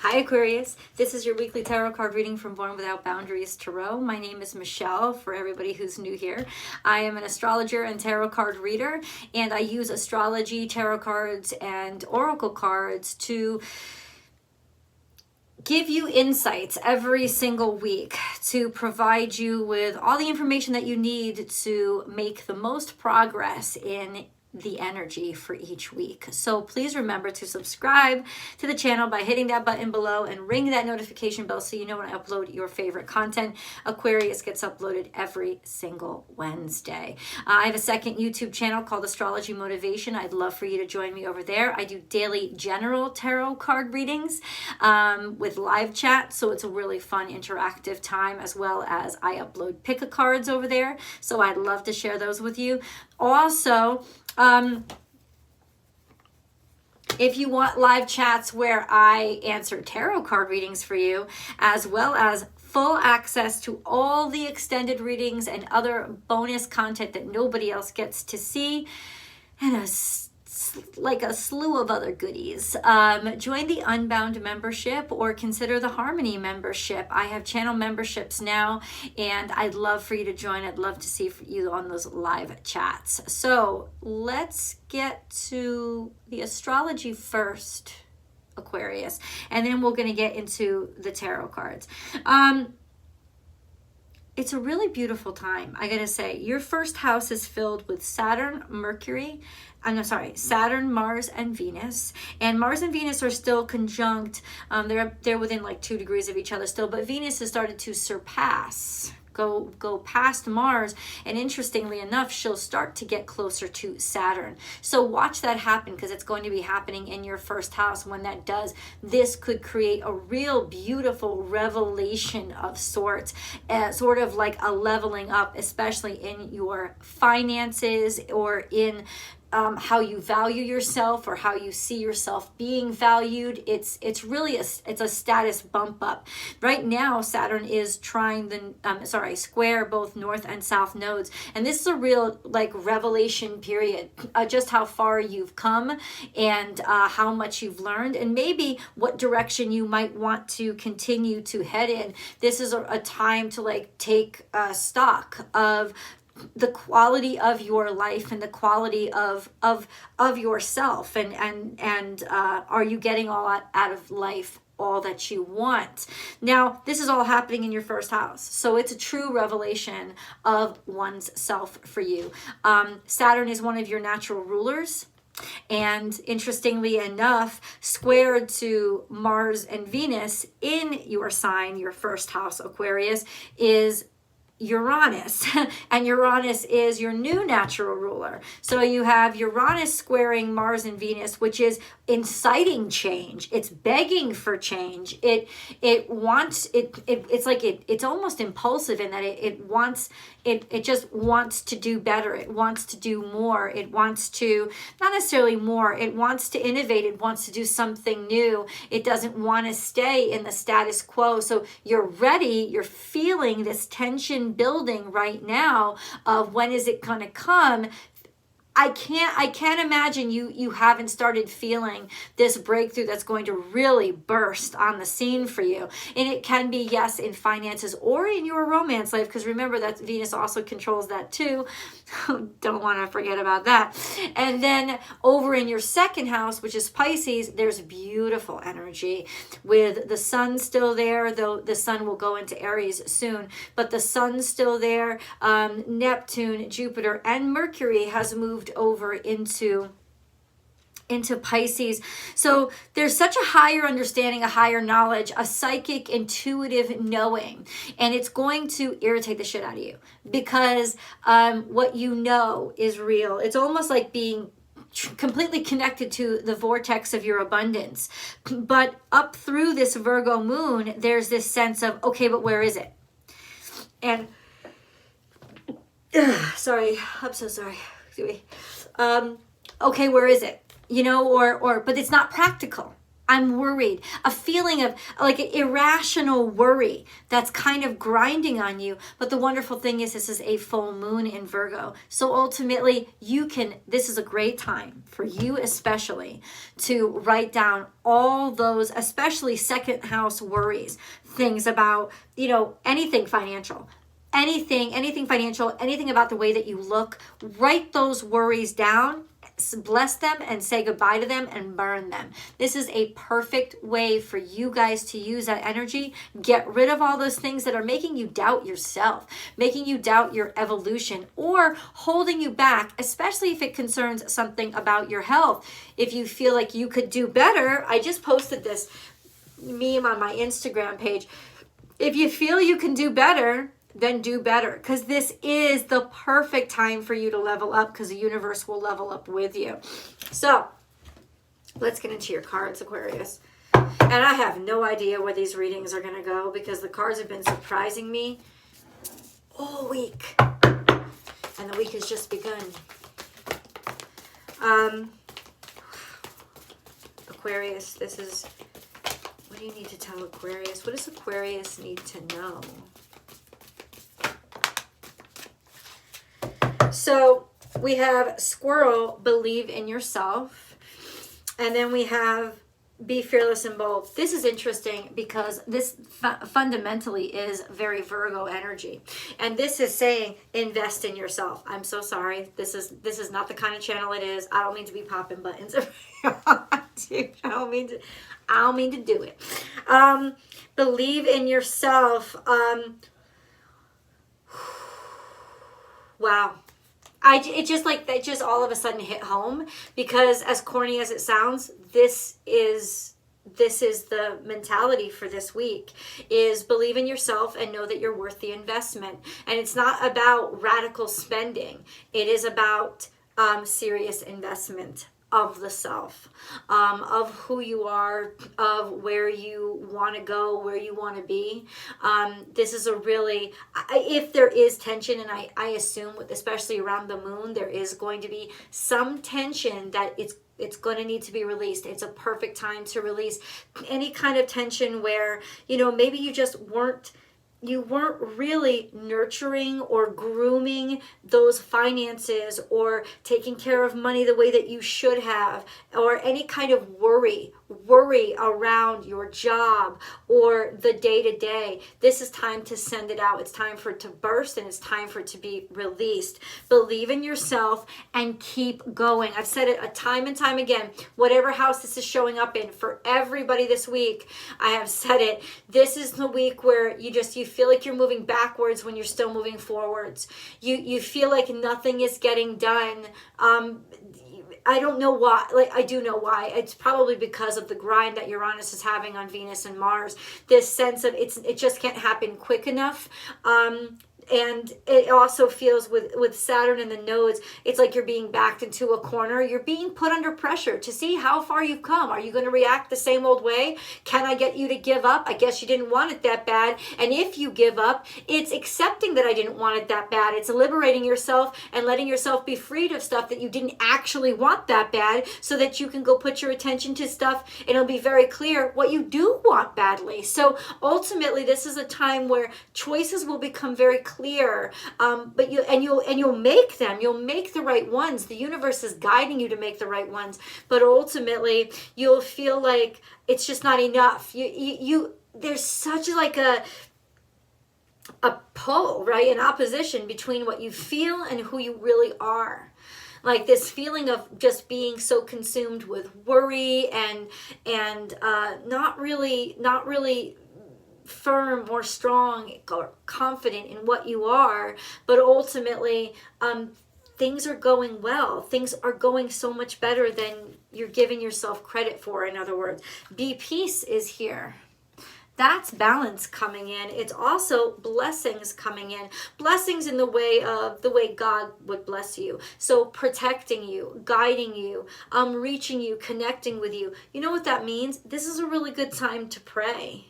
Hi Aquarius, this is your weekly tarot card reading from Boundaries Tarot. My name is Michelle, for everybody who's new here. I am an astrologer and tarot card reader, and I use astrology, tarot cards, and oracle cards to give you insights every single week to provide you with all the information that you need to make the most progress in the energy for each week. So please remember to subscribe to the channel by hitting that button below and ring that notification bell so you know when I upload your favorite content. Aquarius gets uploaded every single Wednesday. I have a second YouTube channel called Astrology Motivation. I'd love for you to join me over there. I do daily general tarot card readings with live chat, so it's a really fun interactive time, as well as I upload pick-a-cards over there, so I'd love to share those with you. Also, if you want live chats where I answer tarot card readings for you, as well as full access to all the extended readings and other bonus content that nobody else gets to see, and a slew of other goodies, join the Unbound membership or consider the Harmony membership. I have channel memberships now, and I'd love for you to join. I'd love to see you on those live chats. So let's get to the astrology first, Aquarius, and then we're going to get into the tarot cards. It's a really beautiful time. I gotta say, your first house is filled with Saturn, Mars, and Venus. And Mars and Venus are still conjunct. They're within like 2 degrees of each other still, but Venus has started to surpass, go past Mars, and interestingly enough, she'll start to get closer to Saturn. So watch that happen, because it's going to be happening in your first house. When that does, this could create a real beautiful revelation of sorts, sort of like a leveling up, especially in your finances or in how you value yourself or how you see yourself being valued. It's really a status bump up. Right now, Saturn is trying square both north and south nodes, and this is a real like revelation period. Just how far you've come and how much you've learned, and maybe what direction you might want to continue to head in. This is a time to like take stock of the quality of your life and the quality of yourself, and are you getting all out of life all that you want? Now, this is all happening in your first house, so it's a true revelation of one's self for you. Saturn is one of your natural rulers, and interestingly enough, squared to Mars and Venus in your sign, your first house, Aquarius, is Uranus, and Uranus is your new natural ruler. So you have Uranus squaring Mars and Venus, which is inciting change. It's begging for change. It's almost impulsive in that it just wants to do better. It wants to do more. It wants to, not necessarily more, it wants to innovate. It wants to do something new. It doesn't want to stay in the status quo. So you're ready. You're feeling this tension building right now of when is it going to come. I can't imagine you haven't started feeling this breakthrough that's going to really burst on the scene for you. And it can be, yes, in finances or in your romance life, because remember that Venus also controls that too. Don't want to forget about that. And then over in your second house, which is Pisces, there's beautiful energy with the sun still there, though the sun will go into Aries soon, but the sun's still there. Neptune, Jupiter, and Mercury has moved over into Pisces. So there's such a higher understanding, a higher knowledge, a psychic, intuitive knowing, and it's going to irritate the shit out of you, because what you know is real. It's almost like being completely connected to the vortex of your abundance. But up through this Virgo moon, there's this sense of, okay, but where is it? And sorry, I'm so sorry. Okay, where is it? But it's not practical. I'm worried. A feeling of like an irrational worry that's kind of grinding on you. But the wonderful thing is this is a full moon in Virgo. So ultimately this is a great time for you especially to write down all those, especially second house worries, things about, anything financial. Anything financial, anything about the way that you look, write those worries down, bless them and say goodbye to them and burn them. This is a perfect way for you guys to use that energy. Get rid of all those things that are making you doubt yourself, making you doubt your evolution, or holding you back, especially if it concerns something about your health. If you feel like you could do better, I just posted this meme on my Instagram page. If you feel you can do better, then do better, because this is the perfect time for you to level up, because the universe will level up with you. So let's get into your cards, Aquarius. And I have no idea where these readings are going to go, because the cards have been surprising me all week, and the week has just begun. Aquarius, what do you need to tell Aquarius? What does Aquarius need to know? So we have Squirrel, believe in yourself. And then we have be fearless and bold. This is interesting because this fundamentally is very Virgo energy. And this is saying invest in yourself. I'm so sorry. This is not the kind of channel it is. I don't mean to be popping buttons. I don't mean to do it. Believe in yourself. Wow. It just all of a sudden hit home, because as corny as it sounds, this is the mentality for this week, is believe in yourself and know that you're worth the investment. And it's not about radical spending. It is about serious investment of the self, of who you are, of where you want to go, where you want to be. This is a really, if there is tension, and I assume, especially around the moon, there is going to be some tension that it's going to need to be released. It's a perfect time to release any kind of tension where, maybe you just weren't really nurturing or grooming those finances, or taking care of money the way that you should have, or any kind of worry around your job or the day-to-day. This is time to send it out. It's time for it to burst, and it's time for it to be released. Believe in yourself and keep going. I've said it a time and time again. Whatever house this is showing up in, for everybody this week, I have said it. This is the week where you feel like you're moving backwards when you're still moving forwards. You feel like nothing is getting done. I don't know why. I do know why. It's probably because of the grind that Uranus is having on Venus and Mars. This sense of it just can't happen quick enough. And it also feels with Saturn and the nodes, it's like you're being backed into a corner. You're being put under pressure to see how far you've come. Are you going to react the same old way? Can I get you to give up? I guess you didn't want it that bad. And if you give up, it's accepting that I didn't want it that bad. It's liberating yourself and letting yourself be freed of stuff that you didn't actually want that bad, so that you can go put your attention to stuff, and it'll be very clear what you do want badly. So ultimately, this is a time where choices will become very clear, but you'll make them. You'll make the right ones. The universe is guiding you to make the right ones, but ultimately you'll feel like it's just not enough. There's such like a pull, right? An opposition between what you feel and who you really are. Like this feeling of just being so consumed with worry and not really firm or strong or confident in what you are. But ultimately, things are going well. Things are going so much better than you're giving yourself credit for. In other words, peace is here. That's balance coming in. It's also blessings coming in. Blessings in the way God would bless you. So protecting you, guiding you, reaching you, connecting with you. You know what that means? This is a really good time to pray.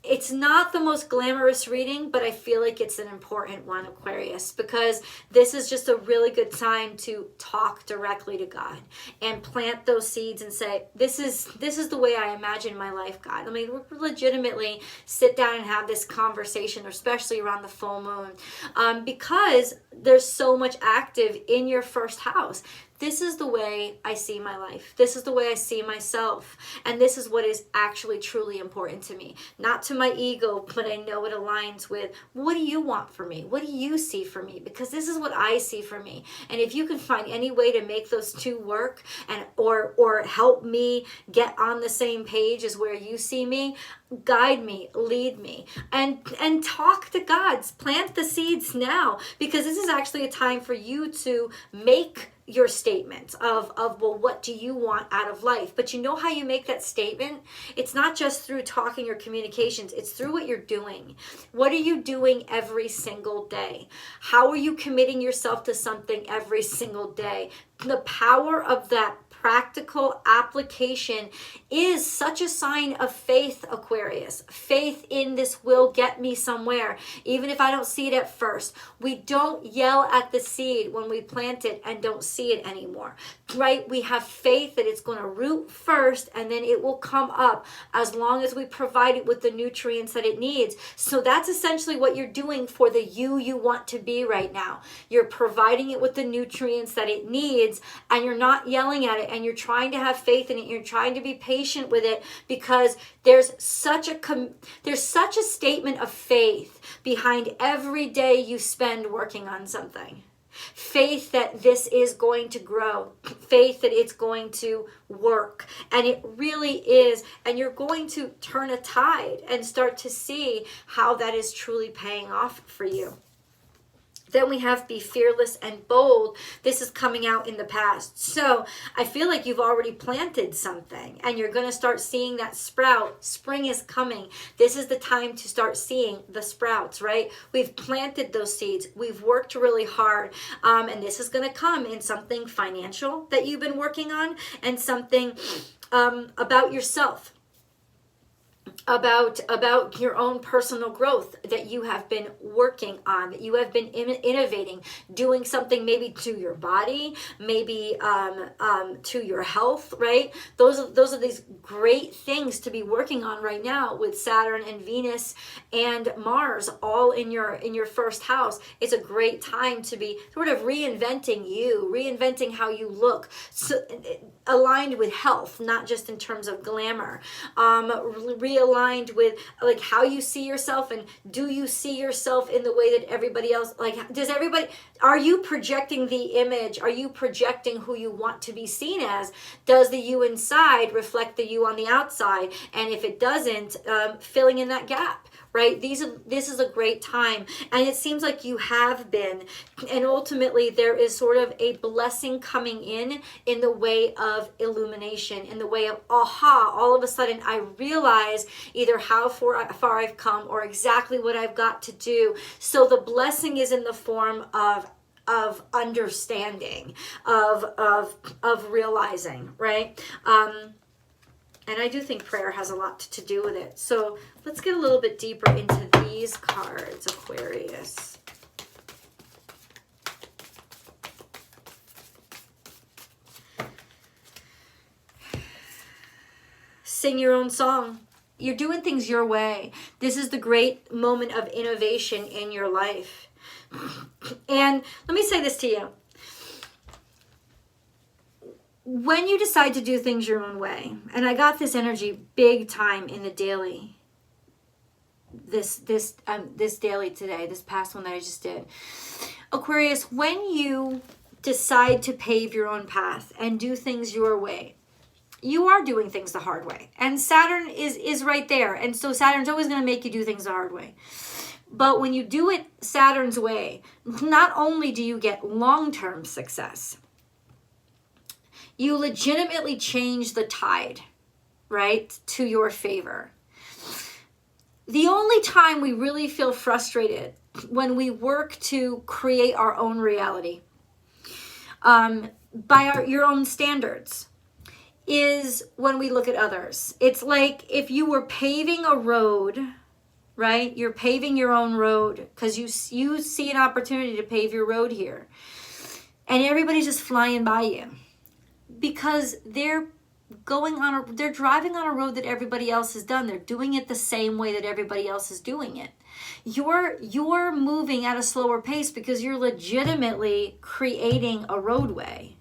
it's not the most glamorous reading, but I feel like it's an important one, Aquarius, because this is just a really good time to talk directly to God and plant those seeds and say, this is the way I imagine my life, God. I mean, we legitimately sit down and have this conversation, especially around the full moon, because there's so much active in your first house. This is the way I see my life. This is the way I see myself. And this is what is actually truly important to me. Not to my ego, but I know it aligns with, what do you want for me? What do you see for me? Because this is what I see for me. And if you can find any way to make those two work and or help me get on the same page as where you see me, guide me, lead me, and talk to God. Plant the seeds now, because this is actually a time for you to make your statement of well, what do you want out of life? But you know how you make that statement? It's not just through talking or communications, it's through what you're doing. What are you doing every single day? How are you committing yourself to something every single day? The power of that practical application is such a sign of faith, Aquarius. Faith in this will get me somewhere, even if I don't see it at first. We don't yell at the seed when we plant it and don't see it anymore, right? We have faith that it's going to root first and then it will come up, as long as we provide it with the nutrients that it needs. So that's essentially what you're doing for the you want to be right now. You're providing it with the nutrients that it needs, and you're not yelling at it, and you're trying to have faith in it. You're trying to be patient with it, because there's such a statement of faith behind every day you spend working on something. Faith that this is going to grow, faith that it's going to work, and it really is, and you're going to turn a tide and start to see how that is truly paying off for you. Then we have be fearless and bold. This is coming out in the past. So I feel like you've already planted something and you're going to start seeing that sprout. Spring is coming. This is the time to start seeing the sprouts, right? We've planted those seeds. We've worked really hard. And this is going to come in something financial that you've been working on, and something about yourself. About your own personal growth that you have been working on, that you have been innovating, doing something maybe to your body, maybe to your health, right? Those are these great things to be working on right now with Saturn and Venus and Mars all in your first house. It's a great time to be sort of reinventing you, reinventing how you look, so, aligned with health, not just in terms of glamour, realigned with like how you see yourself, and do you see yourself in the way that everybody else, like, are you projecting the image? Are you projecting who you want to be seen as? Does the you inside reflect the you on the outside? And if it doesn't, filling in that gap, right? This is a great time, and it seems like you have been, and ultimately there is sort of a blessing coming in the way of illumination, in the way of aha, all of a sudden I realize either how far I've come or exactly what I've got to do. So the blessing is in the form of understanding, of realizing, right? And I do think prayer has a lot to do with it. So let's get a little bit deeper into these cards, Aquarius. Sing your own song. You're doing things your way. This is the great moment of innovation in your life. And let me say this to you. When you decide to do things your own way, and I got this energy big time in the daily, this daily today, this past one that I just did. Aquarius, when you decide to pave your own path and do things your way, you are doing things the hard way. And Saturn is right there. And so Saturn's always going to make you do things the hard way. But when you do it Saturn's way, not only do you get long-term success, you legitimately change the tide, right, to your favor. The only time we really feel frustrated when we work to create our own reality by your own standards is when we look at others. It's like if you were paving a road right? You're paving your own road because you see an opportunity to pave your road here. And everybody's just flying by you because they're driving on a road that everybody else has done. They're doing it the same way that everybody else is doing it. You're moving at a slower pace because you're legitimately creating a roadway.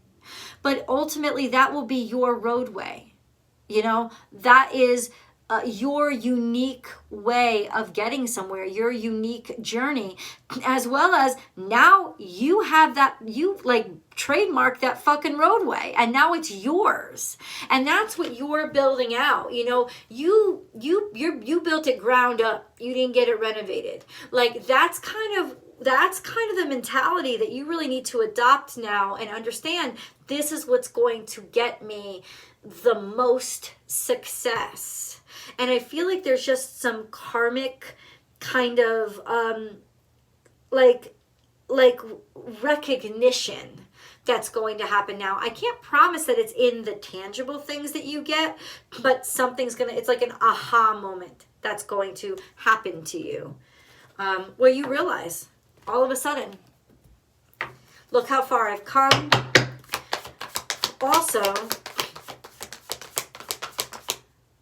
But ultimately that will be your roadway. You know, that is your unique way of getting somewhere, your unique journey, as well as now you have that, you like trademark that fucking roadway and now it's yours. And that's what you're building out. You know, you built it ground up. You didn't get it renovated. Like that's kind of the mentality that you really need to adopt now and understand this is what's going to get me the most success. And I feel like there's just some karmic kind of like recognition that's going to happen now. I can't promise that it's in the tangible things that you get, but it's like an aha moment that's going to happen to you, where you realize all of a sudden, look how far I've come. Also,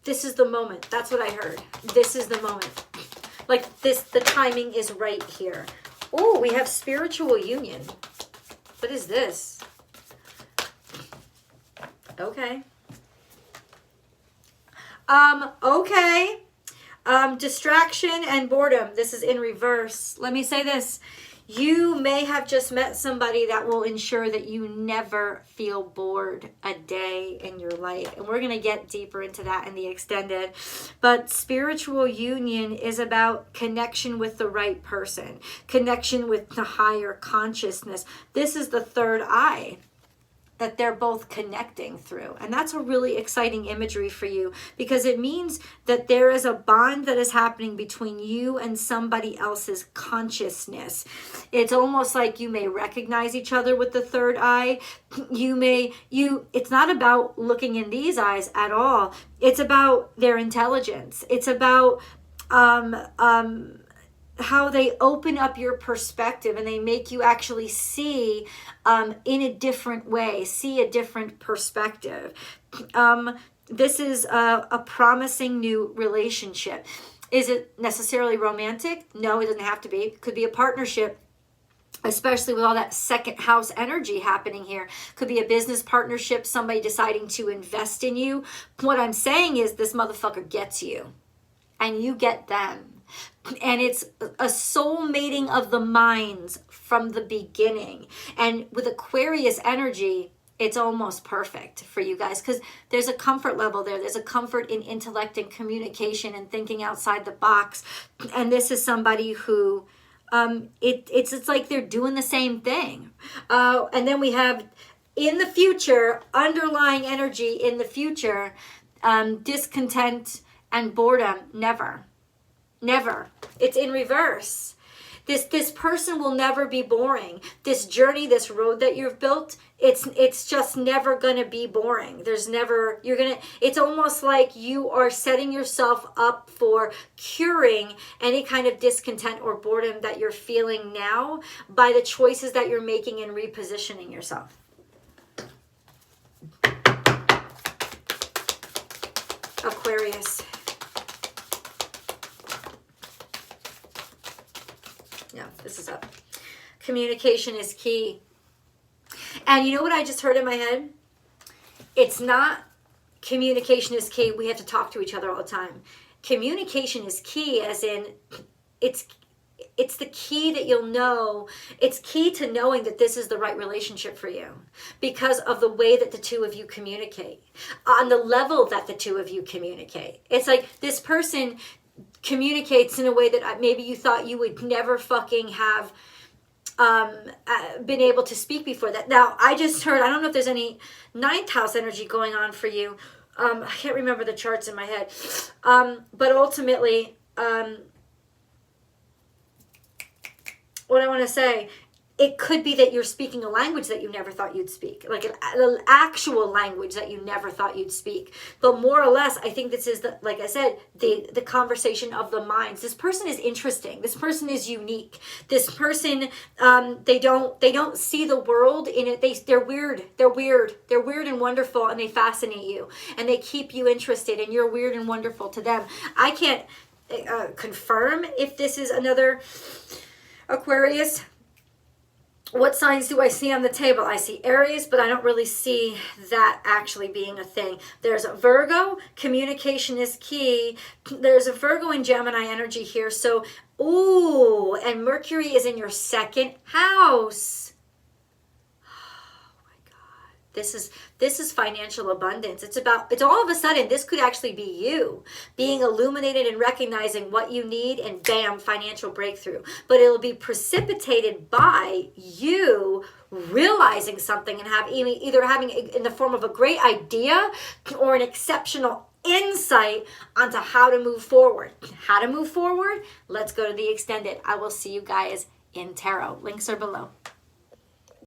this is the moment. That's what I heard. This is the moment. Like this, the timing is right here. Oh, we have spiritual union. What is this? Okay. Okay. Distraction and boredom. This is in reverse. Let me say this. You may have just met somebody that will ensure that you never feel bored a day in your life. And we're going to get deeper into that in the extended. But spiritual union is about connection with the right person, connection with the higher consciousness. This is the third eye that they're both connecting through. And that's a really exciting imagery for you because it means that there is a bond that is happening between you and somebody else's consciousness. It's almost like you may recognize each other with the third eye. It's not about looking in these eyes at all. It's about their intelligence. It's about how they open up your perspective and they make you actually see in a different way, see a different perspective. This is a promising new relationship. Is it necessarily romantic? No, it doesn't have to be. It could be a partnership, especially with all that second house energy happening here. Could be a business partnership, somebody deciding to invest in you. What I'm saying is this motherfucker gets you and you get them. And it's a soul mating of the minds from the beginning. And with Aquarius energy, it's almost perfect for you guys because there's a comfort level there. There's a comfort in intellect and communication and thinking outside the box. And this is somebody who it's like they're doing the same thing. And then we have in the future, underlying energy in the future, discontent and boredom. Never. It's in reverse. This person will never be boring. This journey, this road that you've built, it's just never gonna be boring. It's almost like you are setting yourself up for curing any kind of discontent or boredom that you're feeling now by the choices that you're making and repositioning yourself. Aquarius. Yeah, this is up. Communication is key. And you know what I just heard in my head? It's not communication is key. We have to talk to each other all the time. Communication is key as in it's the key that you'll know. It's key to knowing that this is the right relationship for you because of the way that the two of you communicate, on the level that the two of you communicate. It's like this person communicates in a way that maybe you thought you would never fucking have been able to speak before that. Now, I just heard, I don't know if there's any ninth house energy going on for you. I can't remember the charts in my head. But ultimately, what I want to say, it could be that you're speaking a language that you never thought you'd speak, like an actual language that you never thought you'd speak. But more or less, I think this is, like I said, the conversation of the minds. This person is interesting. This person is unique. This person, they don't see the world in it. They're weird. They're weird. They're weird and wonderful, and they fascinate you, and they keep you interested, and you're weird and wonderful to them. I can't confirm if this is another Aquarius. What signs do I see on the table? I see Aries, but I don't really see that actually being a thing. There's a Virgo. Communication is key. There's a Virgo and Gemini energy here. So, ooh, and Mercury is in your second house. This is financial abundance. It's all of a sudden, this could actually be you being illuminated and recognizing what you need, and bam, financial breakthrough. But it'll be precipitated by you realizing something and either having in the form of a great idea or an exceptional insight onto how to move forward. How to move forward? Let's go to the extended. I will see you guys in tarot. Links are below.